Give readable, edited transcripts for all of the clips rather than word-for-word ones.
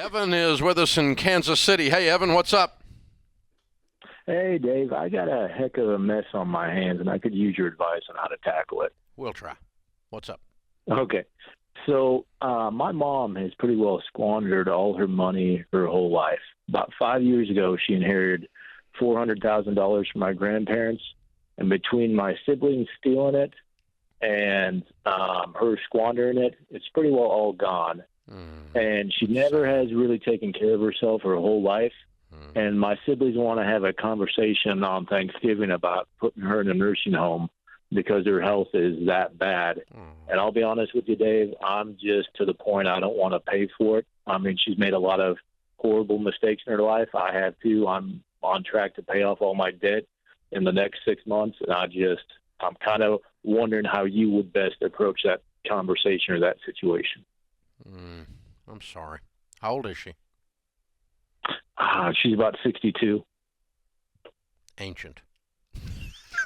Evan is with us in Kansas City. Hey, Evan, what's up? Hey, Dave, I got a heck of a mess on my hands, and I could use your advice on how to tackle it. We'll try. What's up? Okay. So, my mom has pretty well squandered all her money her whole life. About 5 years ago, she inherited $400,000 from my grandparents, and between my siblings stealing it and her squandering it, it's pretty well all gone. And she never has really taken care of herself her whole life. And my siblings want to have a conversation on Thanksgiving about putting her in a nursing home because her health is that bad. And I'll be honest with you, Dave, I'm just to the point I don't want to pay for it. I mean, she's made a lot of horrible mistakes in her life. I have too. I'm on track to pay off all my debt in the next 6 months. And I'm kind of wondering how you would best approach that conversation or that situation. I'm sorry. How old is she? She's about 62. Ancient.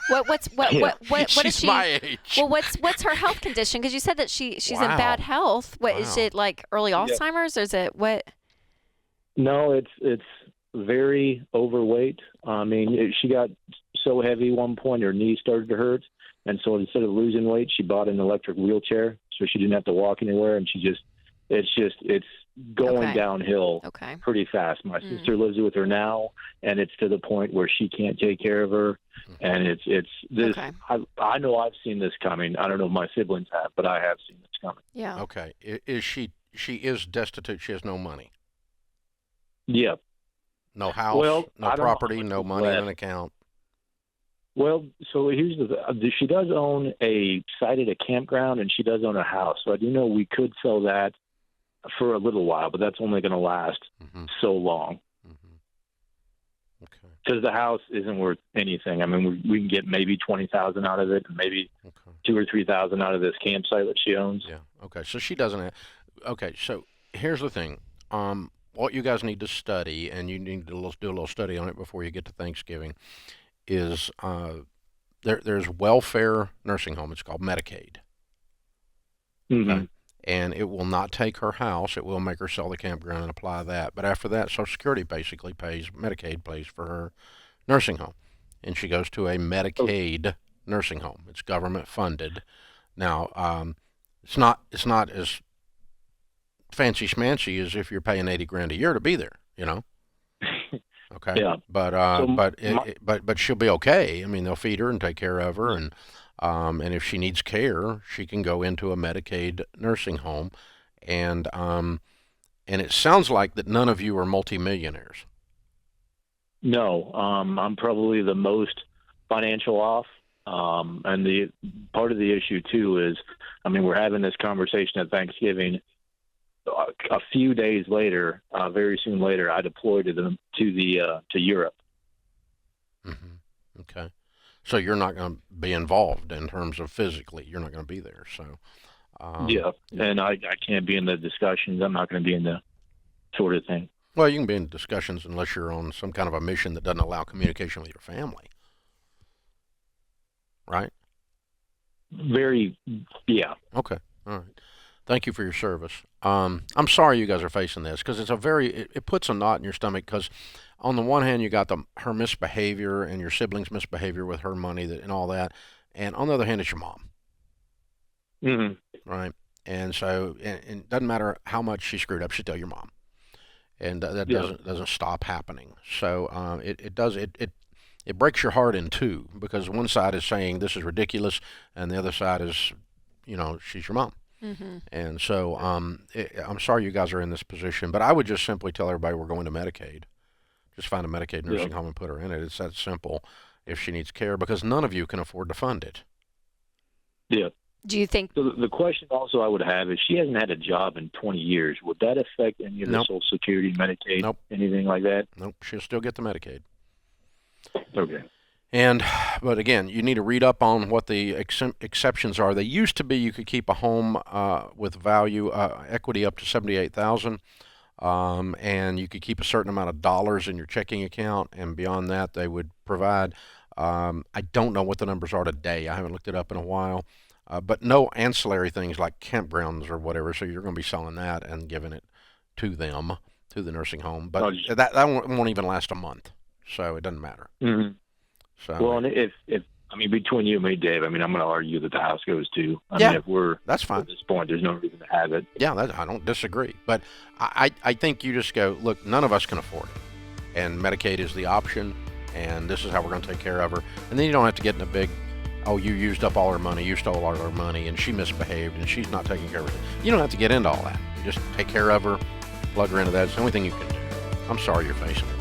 What She's is she? my age. Well, what's her health condition? Because you said that she's in Wow. bad health. What is Wow. it, like early Alzheimer's, or is it what? No, it's very overweight. I mean, she got so heavy one point her knees started to hurt, and so instead of losing weight, she bought an electric wheelchair so she didn't have to walk anywhere, and it's going Okay. downhill Okay. pretty fast. My sister lives with her now, and it's to the point where she can't take care of her, and it's this. Okay. I know I've seen this coming. I don't know if my siblings have, but I have seen this coming. Yeah. Okay. Is she is destitute? She has no money, Yeah. no house, Well, no I don't know property, how much no is money in left. an account. Well, so here's she does own a site at a campground, and she does own a house. So I do know we could sell that for a little while, but that's only going to last so long Okay. because the house isn't worth anything. I mean, we can get maybe 20,000 out of it, and maybe Okay. 2 or 3,000 out of this campsite that she owns. Yeah. Okay. So she doesn't have. Okay. So here's the thing. What you guys need to study, and you need to do a little study on it before you get to Thanksgiving, is there's welfare nursing home. It's called Medicaid. Mm-hmm. Okay? And it will not take her house. It will make her sell the campground and apply that. But after that, Social Security basically Medicaid pays for her nursing home. And she goes to a Medicaid nursing home. It's government funded. Now, it's not as fancy schmancy as if you're paying 80 grand a year to be there, you know? Okay. Yeah. But but she'll be okay. I mean, they'll feed her and take care of her, and if she needs care, she can go into a Medicaid nursing home, and it sounds like that none of you are multimillionaires. No, I'm probably the most financial off. And the part of the issue too is, I mean, we're having this conversation at Thanksgiving. A few days later, very soon later, I deployed to Europe. Okay. So you're not going to be involved in terms of physically. You're not going to be there. So. Yeah, and I can't be in the discussions. I'm not going to be in the sort of thing. Well, you can be in discussions unless you're on some kind of a mission that doesn't allow communication with your family. Right? Yeah. Okay. All right. Thank you for your service. I'm sorry you guys are facing this because it puts a knot in your stomach because on the one hand you got her misbehavior and your siblings' misbehavior with her money and all that, and on the other hand it's your mom. Mm-hmm. Right? And so and it doesn't matter how much she screwed up, she's still your mom, and that doesn't stop happening. So it breaks your heart in two because one side is saying this is ridiculous, and the other side is, she's your mom. And so I'm sorry you guys are in this position, but I would just simply tell everybody we're going to Medicaid. Just find a Medicaid nursing home and put her in it. It's that simple if she needs care because none of you can afford to fund it. Yeah. Do you think? So the question also I would have is she hasn't had a job in 20 years. Would that affect any of the Nope. Social Security, Medicaid, Nope. anything like that? Nope, she'll still get the Medicaid. Okay. But again, you need to read up on what the exceptions are. They used to be you could keep a home with value equity up to $78,000, and you could keep a certain amount of dollars in your checking account, and beyond that, they would provide. I don't know what the numbers are today. I haven't looked it up in a while, but no ancillary things like campgrounds or whatever. So you're going to be selling that and giving it to them to the nursing home, Oh, but that won't even last a month, so it doesn't matter. Mm-hmm. So Well, and if I mean, between you and me, Dave, I mean, I'm going to argue that the house goes too. I Yeah, mean, if we're that's fine. at this point, there's no reason to have it. Yeah, I don't disagree, but I think you just go, look, none of us can afford it, and Medicaid is the option, and this is how we're going to take care of her, and then you don't have to get in a big, oh, you used up all her money, you stole all her money, and she misbehaved, and she's not taking care of her. You don't have to get into all that. You just take care of her, plug her into that. It's the only thing you can do. I'm sorry you're facing it.